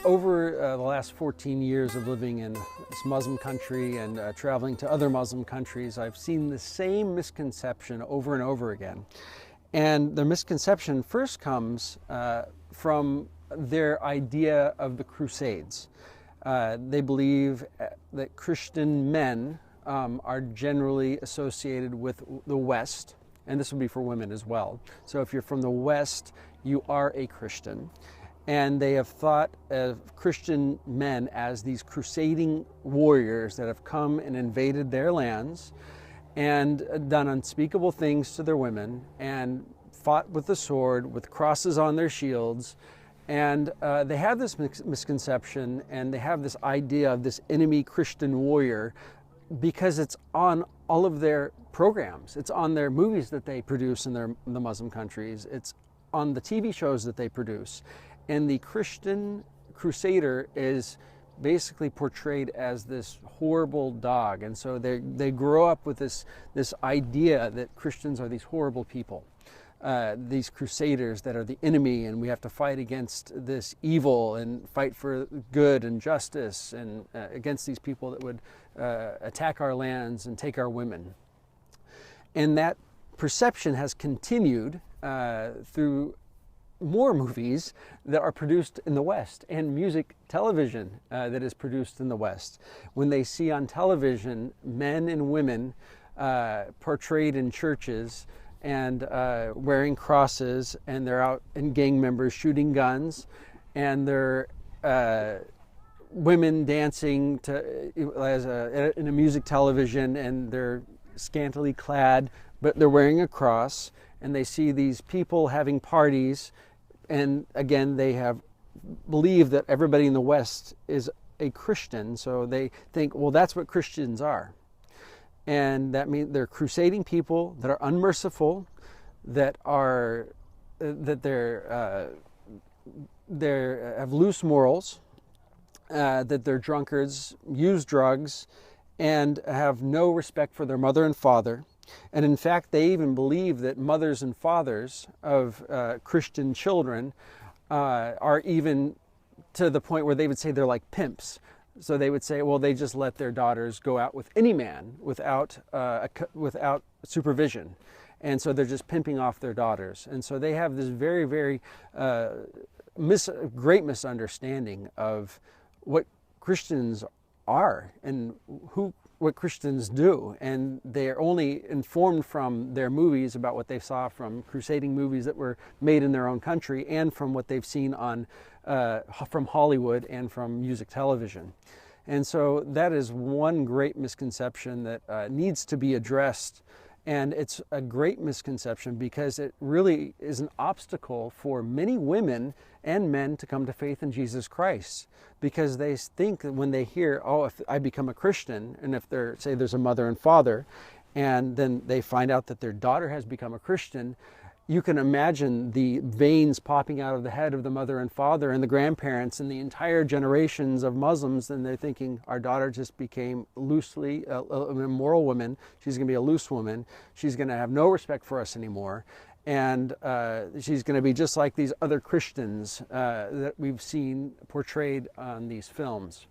Over the last 14 years of living in this Muslim country and traveling to other Muslim countries, I've seen the same misconception over and over again. And the misconception first comes from their idea of the Crusades. They believe that Christian men are generally associated with the West, and this would be for women as well. So if you're from the West, you are a Christian. And they have thought of Christian men as these crusading warriors that have come and invaded their lands and done unspeakable things to their women and fought with the sword, with crosses on their shields. And they have this misconception, and they have this idea of this enemy Christian warrior because it's on all of their programs. It's on their movies that they produce in the Muslim countries. It's on the TV shows that they produce. And the Christian crusader is basically portrayed as this horrible dog. And so they grow up with this idea that Christians are these horrible people, these crusaders that are the enemy, and we have to fight against this evil and fight for good and justice and against these people that would attack our lands and take our women. And that perception has continued through more movies that are produced in the West and music television that is produced in the West. When they see on television men and women portrayed in churches and wearing crosses, and they're out in gang members shooting guns, and they're women dancing in a music television, and they're scantily clad, but they're wearing a cross, and they see these people having parties. And again, they have believed that everybody in the West is a Christian, so they think, well, that's what Christians are. And that means they're crusading people that are unmerciful, that they have loose morals, that they're drunkards, use drugs, and have no respect for their mother and father. And in fact, they even believe that mothers and fathers of Christian children are even to the point where they would say they're like pimps. So they would say, well, they just let their daughters go out with any man without supervision. And so they're just pimping off their daughters. And so they have this very, very great misunderstanding of what Christians are and what Christians do, and they are only informed from their movies about what they saw from crusading movies that were made in their own country, and from what they've seen on from Hollywood and from music television. And so that is one great misconception that needs to be addressed. And it's a great misconception because it really is an obstacle for many women and men to come to faith in Jesus Christ, because they think that when they hear, oh, if I become a Christian, and if say there's a mother and father, and then they find out that their daughter has become a Christian, you can imagine the veins popping out of the head of the mother and father and the grandparents and the entire generations of Muslims, and they're thinking, our daughter just became loosely an immoral woman. She's going to be a loose woman. She's going to have no respect for us anymore. And she's going to be just like these other Christians that we've seen portrayed on these films.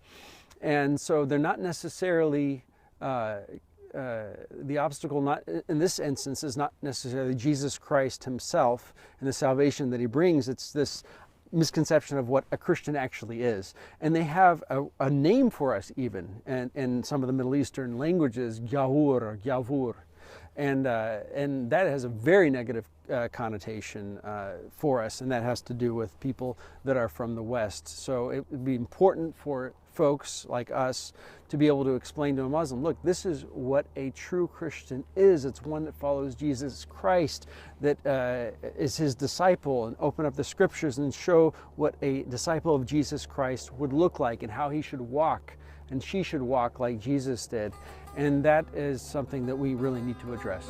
And so they're not necessarily the obstacle, not in this instance, is not necessarily Jesus Christ himself and the salvation that he brings. It's this misconception of what a Christian actually is. And they have a name for us even in some of the Middle Eastern languages, Yahur or Yavur. And that has a very negative connotation for us, and that has to do with people that are from the West. So it would be important for folks like us to be able to explain to a Muslim, look, this is what a true Christian is. It's one that follows Jesus Christ, that is his disciple, and open up the scriptures and show what a disciple of Jesus Christ would look like and how he should walk, and she should walk like Jesus did. And that is something that we really need to address.